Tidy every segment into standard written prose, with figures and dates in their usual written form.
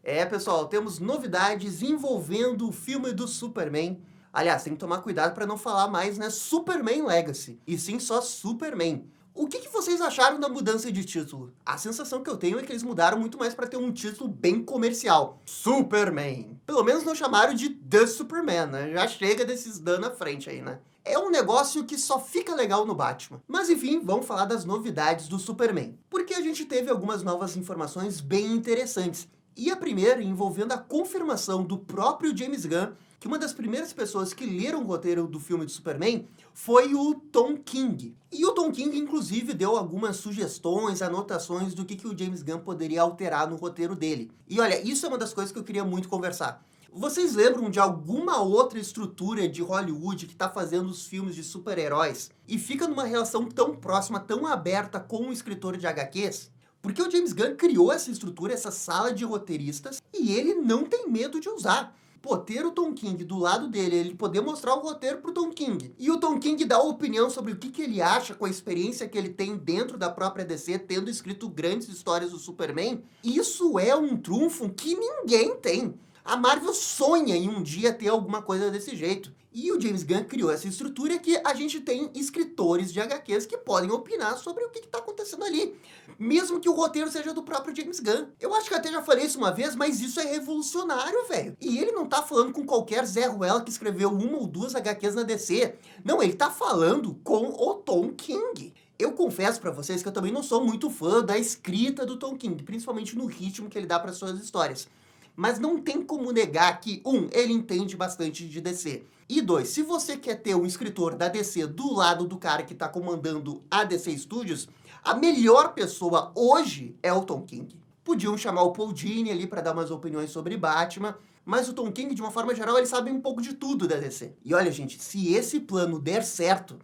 É, pessoal, temos novidades envolvendo o filme do Superman. Aliás, tem que tomar cuidado para não falar mais, né, Superman Legacy, e sim só Superman. O que vocês acharam da mudança de título? A sensação que eu tenho é que eles mudaram muito mais para ter um título bem comercial. Superman. Pelo menos não chamaram de The Superman, né? Já chega desses Dan na frente aí, né? É um negócio que só fica legal no Batman. Mas enfim, vamos falar das novidades do Superman. Porque a gente teve algumas novas informações bem interessantes. E a primeira envolvendo a confirmação do próprio James Gunn que uma das primeiras pessoas que leram o roteiro do filme de Superman foi o Tom King. E o Tom King, inclusive, deu algumas sugestões, anotações do que o James Gunn poderia alterar no roteiro dele. E olha, isso é uma das coisas que eu queria muito conversar. Vocês lembram de alguma outra estrutura de Hollywood que está fazendo os filmes de super-heróis e fica numa relação tão próxima, tão aberta com o escritor de HQs? Porque o James Gunn criou essa estrutura, essa sala de roteiristas, e ele não tem medo de usar. Pô, ter o Tom King do lado dele, ele poder mostrar o roteiro pro Tom King, e o Tom King dar opinião sobre o que ele acha com a experiência que ele tem dentro da própria DC, tendo escrito grandes histórias do Superman, isso é um trunfo que ninguém tem. A Marvel sonha em um dia ter alguma coisa desse jeito. E o James Gunn criou essa estrutura que a gente tem escritores de HQs que podem opinar sobre o que está acontecendo ali. Mesmo que o roteiro seja do próprio James Gunn. Eu acho que até já falei isso uma vez, mas isso é revolucionário, velho. E ele não tá falando com qualquer Zé Ruela que escreveu uma ou duas HQs na DC. Não, ele tá falando com o Tom King. Eu confesso pra vocês que eu também não sou muito fã da escrita do Tom King, principalmente no ritmo que ele dá para suas histórias. Mas não tem como negar que, ele entende bastante de DC. E 2, se você quer ter um escritor da DC do lado do cara que está comandando a DC Studios, a melhor pessoa hoje é o Tom King. Podiam chamar o Paul Dini ali para dar umas opiniões sobre Batman, mas o Tom King, de uma forma geral, ele sabe um pouco de tudo da DC. E olha, gente, se esse plano der certo,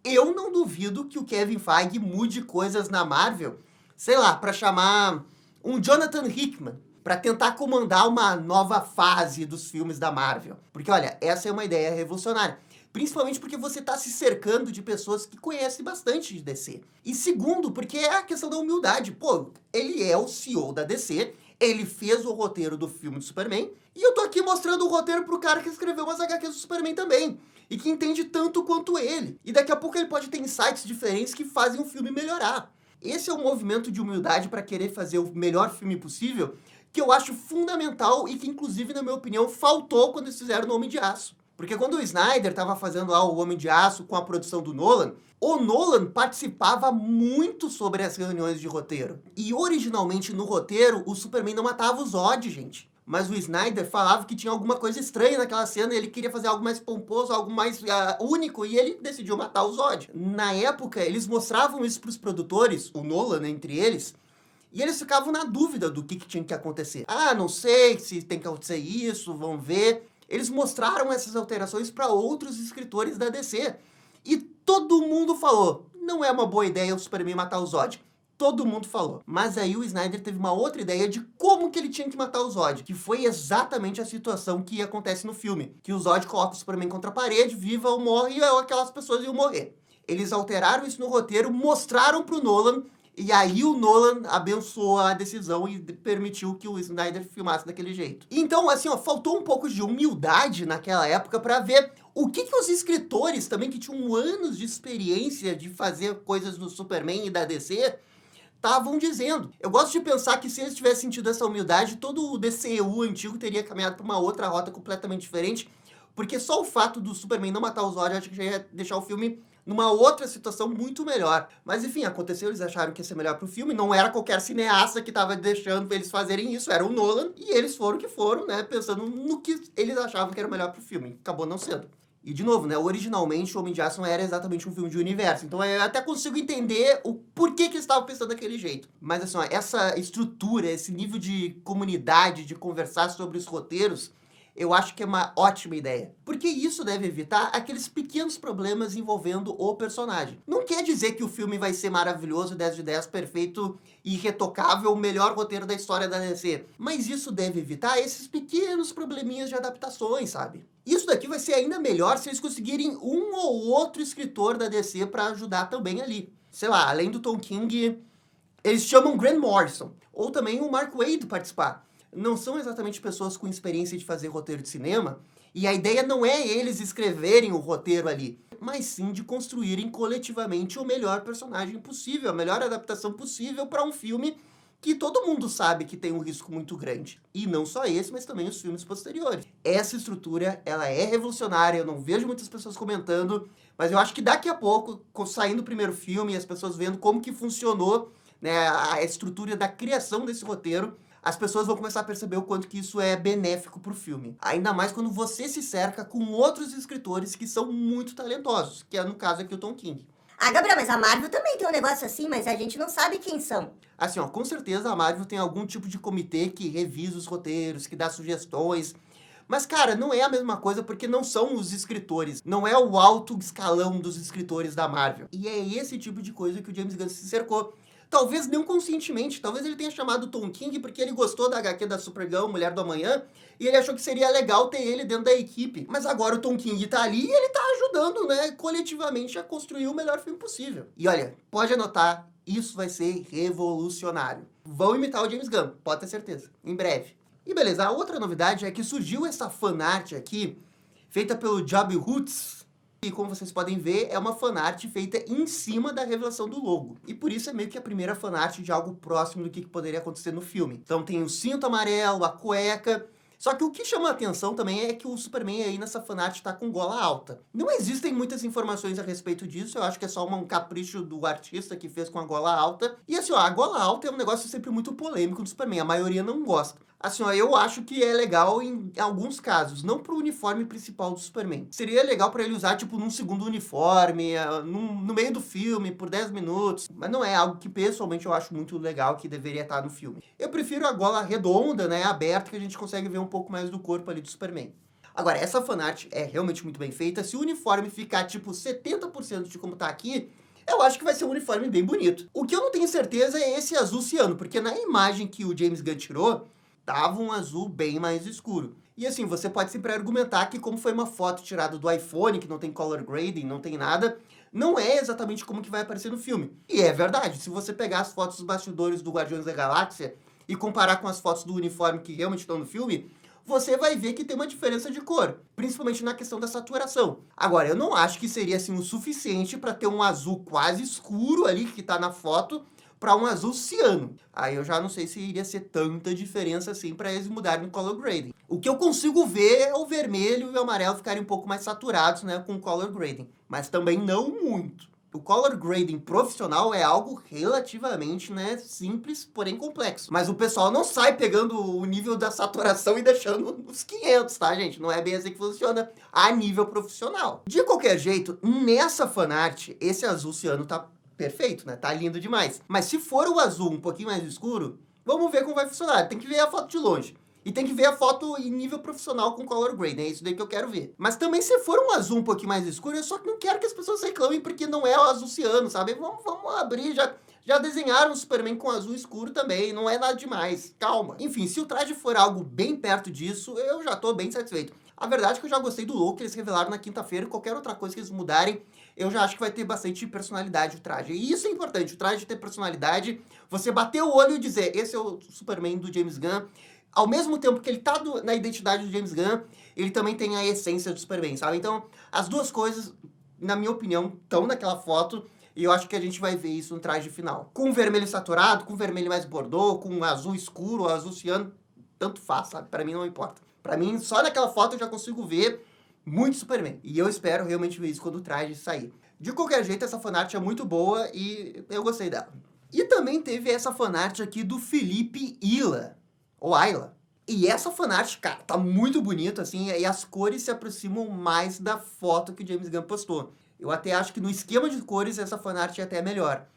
eu não duvido que o Kevin Feige mude coisas na Marvel, sei lá, para chamar um Jonathan Hickman, para tentar comandar uma nova fase dos filmes da Marvel. Porque, olha, essa é uma ideia revolucionária. Principalmente porque você está se cercando de pessoas que conhecem bastante de DC. E segundo, porque é a questão da humildade. Pô, ele é o CEO da DC, ele fez o roteiro do filme do Superman, e eu tô aqui mostrando o roteiro pro cara que escreveu umas HQs do Superman também, e que entende tanto quanto ele. E daqui a pouco ele pode ter insights diferentes que fazem o filme melhorar. Esse é um movimento de humildade para querer fazer o melhor filme possível, que eu acho fundamental e que, inclusive, na minha opinião, faltou quando eles fizeram no Homem de Aço. Porque quando o Snyder estava fazendo lá o Homem de Aço com a produção do Nolan, o Nolan participava muito sobre as reuniões de roteiro. E originalmente no roteiro, o Superman não matava o Zod, gente. Mas o Snyder falava que tinha alguma coisa estranha naquela cena, ele queria fazer algo mais pomposo, algo mais único, e ele decidiu matar o Zod. Na época, eles mostravam isso para os produtores, o Nolan entre eles, e eles ficavam na dúvida do que tinha que acontecer. Ah, não sei se tem que acontecer isso, vamos ver. Eles mostraram essas alterações para outros escritores da DC. E todo mundo falou, não é uma boa ideia o Superman matar o Zod. Todo mundo falou. Mas aí o Snyder teve uma outra ideia de como que ele tinha que matar o Zod. Que foi exatamente a situação que acontece no filme. Que o Zod coloca o Superman contra a parede, viva ou morre, e aquelas pessoas iam morrer. Eles alteraram isso no roteiro, mostraram pro Nolan, e aí o Nolan abençoou a decisão e permitiu que o Snyder filmasse daquele jeito. Então, assim, faltou um pouco de humildade naquela época para ver o que os escritores também, que tinham anos de experiência de fazer coisas do Superman e da DC, estavam dizendo. Eu gosto de pensar que se eles tivessem sentido essa humildade, todo o DCU antigo teria caminhado para uma outra rota completamente diferente, porque só o fato do Superman não matar o Zod, eu acho que já ia deixar o filme numa outra situação muito melhor. Mas enfim, aconteceu, eles acharam que ia ser melhor pro filme, não era qualquer cineasta que tava deixando eles fazerem isso, era o Nolan, e eles foram que foram, né, pensando no que eles achavam que era melhor pro filme. Acabou não sendo. E de novo, né, originalmente o Homem de Aço não era exatamente um filme de universo, então eu até consigo entender o porquê que eles estavam pensando daquele jeito. Mas assim, essa estrutura, esse nível de comunidade, de conversar sobre os roteiros, eu acho que é uma ótima ideia. Porque isso deve evitar aqueles pequenos problemas envolvendo o personagem. Não quer dizer que o filme vai ser maravilhoso, 10 de 10, perfeito, irretocável, o melhor roteiro da história da DC. Mas isso deve evitar esses pequenos probleminhas de adaptações, sabe? Isso daqui vai ser ainda melhor se eles conseguirem um ou outro escritor da DC para ajudar também ali. Sei lá, além do Tom King, eles chamam Grant Morrison. Ou também o Mark Waid participar. não são exatamente pessoas com experiência de fazer roteiro de cinema, e a ideia não é eles escreverem o roteiro ali, mas sim de construírem coletivamente o melhor personagem possível, a melhor adaptação possível para um filme que todo mundo sabe que tem um risco muito grande. E não só esse, mas também os filmes posteriores. Essa estrutura, ela é revolucionária, eu não vejo muitas pessoas comentando, mas eu acho que daqui a pouco, saindo o primeiro filme, as pessoas vendo como que funcionou, né, a estrutura da criação desse roteiro, as pessoas vão começar a perceber o quanto que isso é benéfico pro filme. Ainda mais quando você se cerca com outros escritores que são muito talentosos, que é no caso aqui o Tom King. Ah, Gabriel, mas a Marvel também tem um negócio assim, mas a gente não sabe quem são. Assim, ó, com certeza a Marvel tem algum tipo de comitê que revisa os roteiros, que dá sugestões. Mas, cara, não é a mesma coisa porque não são os escritores. Não é o alto escalão dos escritores da Marvel. E é esse tipo de coisa que o James Gunn se cercou. Talvez não conscientemente, talvez ele tenha chamado o Tom King porque ele gostou da HQ da Supergirl, Mulher do Amanhã, e ele achou que seria legal ter ele dentro da equipe. Mas agora o Tom King tá ali e ele tá ajudando, né, coletivamente a construir o melhor filme possível. E olha, pode anotar, isso vai ser revolucionário. Vão imitar o James Gunn, pode ter certeza, em breve. E beleza, a outra novidade é que surgiu essa fanart aqui, feita pelo Job Hoots, e como vocês podem ver, é uma fanart feita em cima da revelação do logo. E por isso é meio que a primeira fanart de algo próximo do que poderia acontecer no filme. Então tem o cinto amarelo, a cueca. Só que o que chama a atenção também é que o Superman aí nessa fanart tá com gola alta. Não existem muitas informações a respeito disso, eu acho que é só um capricho do artista que fez com a gola alta. E assim, ó, a gola alta é um negócio sempre muito polêmico do Superman, a maioria não gosta. Assim, ó, eu acho que é legal em alguns casos, não pro uniforme principal do Superman. Seria legal pra ele usar, tipo, num segundo uniforme, no meio do filme, por 10 minutos. Mas não é algo que, pessoalmente, eu acho muito legal, que deveria estar no filme. Eu prefiro a gola redonda, né, aberta, que a gente consegue ver um pouco mais do corpo ali do Superman. Agora, essa fanart é realmente muito bem feita. Se o uniforme ficar, tipo, 70% de como tá aqui, eu acho que vai ser um uniforme bem bonito. O que eu não tenho certeza é esse azul ciano, porque na imagem que o James Gunn tirou, tava um azul bem mais escuro. E assim, você pode sempre argumentar que como foi uma foto tirada do iPhone, que não tem color grading, não tem nada, não é exatamente como que vai aparecer no filme. E é verdade, se você pegar as fotos dos bastidores do Guardiões da Galáxia e comparar com as fotos do uniforme que realmente estão no filme, você vai ver que tem uma diferença de cor, principalmente na questão da saturação. Agora, eu não acho que seria assim o suficiente para ter um azul quase escuro ali que tá na foto, para um azul ciano. Aí eu já não sei se iria ser tanta diferença assim para eles mudarem no color grading. O que eu consigo ver é o vermelho e o amarelo ficarem um pouco mais saturados, né, com o color grading, mas também não muito. O color grading profissional é algo relativamente, né, simples, porém complexo. Mas o pessoal não sai pegando o nível da saturação e deixando nos 500, tá, gente? Não é bem assim que funciona a nível profissional. De qualquer jeito, nessa fanart, esse azul ciano tá perfeito, né? Tá lindo demais. Mas se for o azul um pouquinho mais escuro, vamos ver como vai funcionar. Tem que ver a foto de longe. E tem que ver a foto em nível profissional com color grading. É isso daí que eu quero ver. Mas também se for um azul um pouquinho mais escuro, eu só não quero que as pessoas reclamem porque não é o azul ciano, sabe? Vamos abrir, já desenharam o Superman com azul escuro também, não é nada demais. Calma. Enfim, se o traje for algo bem perto disso, eu já tô bem satisfeito. A verdade é que eu já gostei do look que eles revelaram na quinta-feira. Qualquer outra coisa que eles mudarem, eu já acho que vai ter bastante personalidade o traje. E isso é importante, o traje ter personalidade. Você bater o olho e dizer, esse é o Superman do James Gunn. Ao mesmo tempo que ele tá na identidade do James Gunn, ele também tem a essência do Superman, sabe? Então, as duas coisas, na minha opinião, estão naquela foto. E eu acho que a gente vai ver isso no traje final. Com vermelho saturado, com vermelho mais bordô, com azul escuro, azul ciano, tanto faz, sabe? Pra mim não importa. Pra mim, só naquela foto eu já consigo ver muito Superman. E eu espero realmente ver isso quando o traje sair. De qualquer jeito, essa fanart é muito boa e eu gostei dela. E também teve essa fanart aqui do Felipe Ila, ou Ayla. E essa fanart, cara, tá muito bonito, assim, e as cores se aproximam mais da foto que o James Gunn postou. Eu até acho que no esquema de cores essa fanart é até melhor.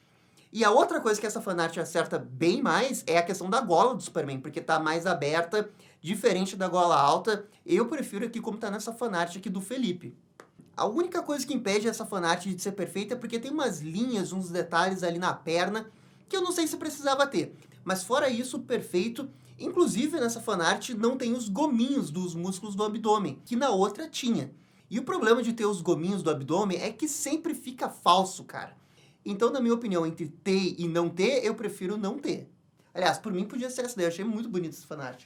E a outra coisa que essa fanart acerta bem mais é a questão da gola do Superman, porque tá mais aberta, diferente da gola alta. Eu prefiro aqui como tá nessa fanart aqui do Felipe. A única coisa que impede essa fanart de ser perfeita é porque tem umas linhas, uns detalhes ali na perna, que eu não sei se precisava ter. Mas fora isso, perfeito. Inclusive, nessa fanart não tem os gominhos dos músculos do abdômen, que na outra tinha. E o problema de ter os gominhos do abdômen é que sempre fica falso, cara. Então, na minha opinião, entre ter e não ter, eu prefiro não ter. Aliás, por mim podia ser essa daí, eu achei muito bonita essa fanart.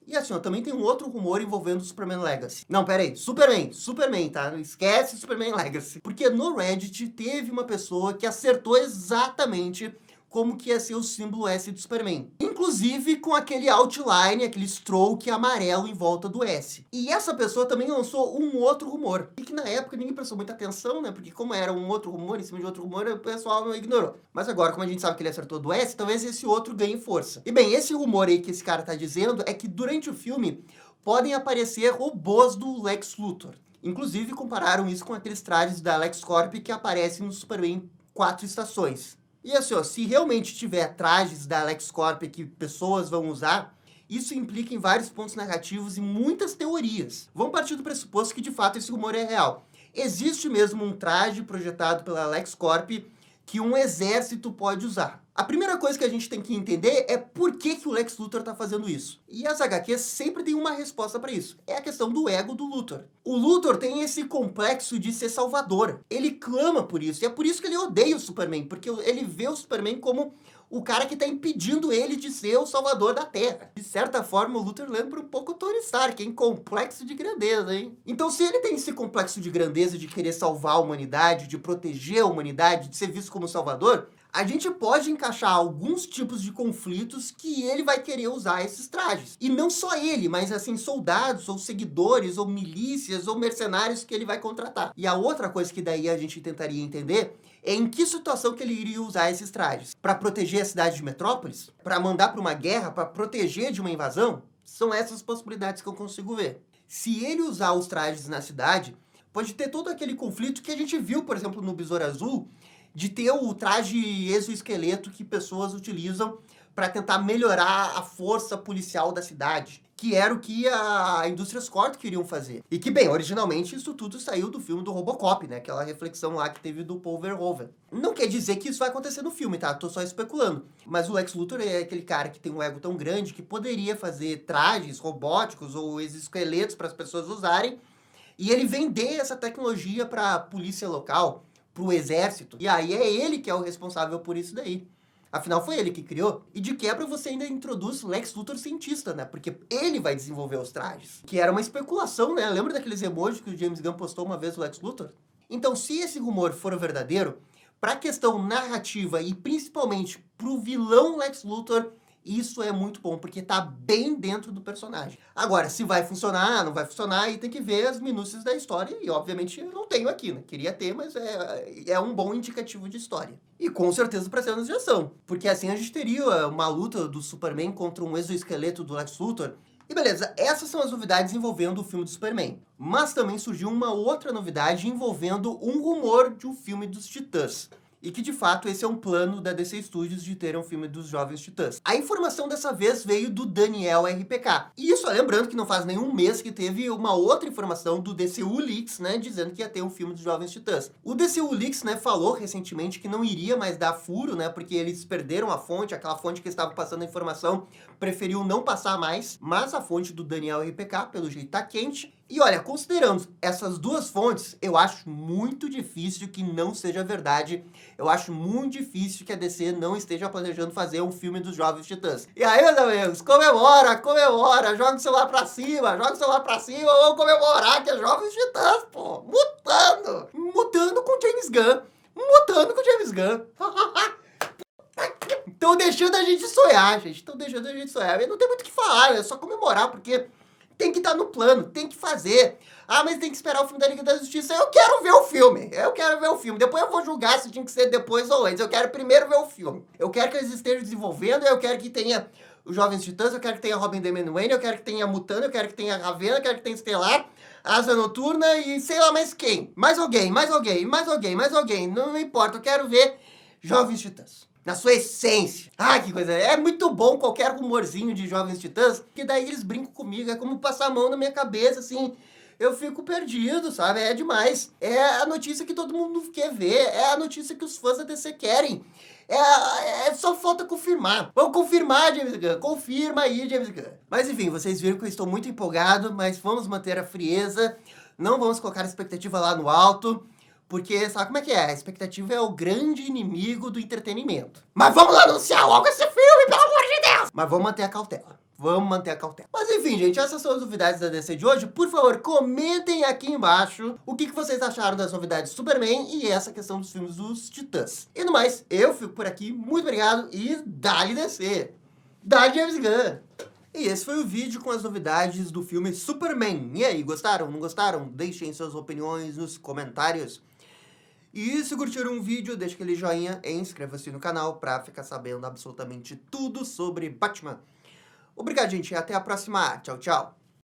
E assim, ó, também tem um outro rumor envolvendo o Superman Legacy. Não, pera aí, Superman, tá? Não esquece Superman Legacy. Porque no Reddit teve uma pessoa que acertou exatamente como que ia ser o símbolo S do Superman. Inclusive com aquele outline, aquele stroke amarelo em volta do S. E essa pessoa também lançou um outro rumor. E que na época ninguém prestou muita atenção, né? Porque como era um outro rumor em cima de outro rumor, o pessoal não ignorou. Mas agora, como a gente sabe que ele acertou do S, talvez esse outro ganhe força. E bem, esse rumor aí que esse cara tá dizendo é que durante o filme podem aparecer robôs do Lex Luthor. Inclusive compararam isso com aqueles trajes da LexCorp que aparecem no Superman 4 Estações. E assim, ó, se realmente tiver trajes da LexCorp que pessoas vão usar, isso implica em vários pontos narrativos e muitas teorias. Vamos partir do pressuposto que de fato esse rumor é real. Existe mesmo um traje projetado pela LexCorp que um exército pode usar. A primeira coisa que a gente tem que entender é por que o Lex Luthor está fazendo isso. E as HQs sempre têm uma resposta para isso. É a questão do ego do Luthor. O Luthor tem esse complexo de ser salvador. Ele clama por isso. E é por isso que ele odeia o Superman. Porque ele vê o Superman como o cara que está impedindo ele de ser o salvador da Terra. De certa forma, o Luthor lembra um pouco o Tony Stark, hein? Complexo de grandeza, hein? Então, se ele tem esse complexo de grandeza de querer salvar a humanidade, de proteger a humanidade, de ser visto como salvador, a gente pode encaixar alguns tipos de conflitos que ele vai querer usar esses trajes. E não só ele, mas assim, soldados, ou seguidores, ou milícias, ou mercenários que ele vai contratar. E a outra coisa que daí a gente tentaria entender é em que situação que ele iria usar esses trajes. Para proteger a cidade de Metrópolis? Para mandar para uma guerra? Para proteger de uma invasão? São essas possibilidades que eu consigo ver. Se ele usar os trajes na cidade, pode ter todo aquele conflito que a gente viu, por exemplo, no Besouro Azul, de ter o traje exoesqueleto que pessoas utilizam para tentar melhorar a força policial da cidade, que era o que a Indústrias Corp queriam fazer. E que, bem, originalmente isso tudo saiu do filme do Robocop, né? Aquela reflexão lá que teve do Paul Verhoeven. Não quer dizer que isso vai acontecer no filme, tá? Tô só especulando. Mas o Lex Luthor é aquele cara que tem um ego tão grande que poderia fazer trajes robóticos ou exoesqueletos para as pessoas usarem, e ele vender essa tecnologia para a polícia local, pro exército, e aí é ele que é o responsável por isso daí. Afinal, foi ele que criou. E de quebra você ainda introduz Lex Luthor cientista, né? Porque ele vai desenvolver os trajes. Que era uma especulação, né? Lembra daqueles emojis que o James Gunn postou uma vez do Lex Luthor? Então, se esse rumor for verdadeiro, pra questão narrativa e principalmente pro vilão Lex Luthor, isso é muito bom, porque tá bem dentro do personagem. Agora, se vai funcionar, não vai funcionar, aí tem que ver as minúcias da história, e obviamente eu não tenho aqui, né? Queria ter, mas é um bom indicativo de história. E com certeza para cenas de ação, porque assim a gente teria uma luta do Superman contra um exoesqueleto do Lex Luthor. E beleza, essas são as novidades envolvendo o filme do Superman. Mas também surgiu uma outra novidade envolvendo um rumor de um filme dos Titãs. E que, de fato, esse é um plano da DC Studios de ter um filme dos Jovens Titãs. A informação dessa vez veio do Daniel RPK. E isso, lembrando que não faz nenhum mês que teve uma outra informação do DCU Leaks, né, dizendo que ia ter um filme dos Jovens Titãs. O DCU Leaks, né, falou recentemente que não iria mais dar furo, né, porque eles perderam a fonte, aquela fonte que estava passando a informação, preferiu não passar mais, mas a fonte do Daniel RPK, pelo jeito, tá quente. E olha, considerando essas duas fontes, eu acho muito difícil que não seja verdade. Eu acho muito difícil que a DC não esteja planejando fazer um filme dos Jovens Titãs. E aí, meus amigos, comemora, joga o celular pra cima, vamos comemorar que é Jovens Titãs, pô, mutando com James Gunn. Estão deixando a gente sonhar, gente. E não tem muito o que falar, é só comemorar, porque tem que estar no plano, tem que fazer. Ah, mas tem que esperar o filme da Liga da Justiça. Eu quero ver o filme. Depois eu vou julgar se tinha que ser depois ou antes. Eu quero primeiro ver o filme. Eu quero que eles estejam desenvolvendo, eu quero que tenha os Jovens Titãs, eu quero que tenha Robin Damian Wayne, eu quero que tenha Mutano, eu quero que tenha Ravena, eu quero que tenha Estelar, Asa Noturna e sei lá mais quem. Mais alguém. Não importa, eu quero ver Jovens Titãs. Na sua essência. Ah, que coisa. É muito bom qualquer rumorzinho de Jovens Titãs, que daí eles brincam comigo. É como passar a mão na minha cabeça, assim. Eu fico perdido, sabe? É demais. É a notícia que todo mundo quer ver. É a notícia que os fãs da DC querem. Só falta confirmar. Vamos confirmar, James Gunn. Confirma aí, James Gunn. Mas enfim, vocês viram que eu estou muito empolgado, mas vamos manter a frieza. Não vamos colocar a expectativa lá no alto. Porque, sabe como é que é? A expectativa é o grande inimigo do entretenimento. Mas vamos lá anunciar logo esse filme, pelo amor de Deus! Mas vamos manter a cautela. Vamos manter a cautela. Mas enfim, gente, essas são as novidades da DC de hoje. Por favor, comentem aqui embaixo o que vocês acharam das novidades do Superman e essa questão dos filmes dos Titãs. E no mais, eu fico por aqui. Muito obrigado e dá-lhe DC. Dá-lhe James Gunn. E esse foi o vídeo com as novidades do filme Superman. E aí, gostaram? Não gostaram? Deixem suas opiniões nos comentários. E se curtiram o vídeo, deixa aquele joinha e inscreva-se no canal pra ficar sabendo absolutamente tudo sobre Batman. Obrigado, gente. Até a próxima. Tchau, tchau.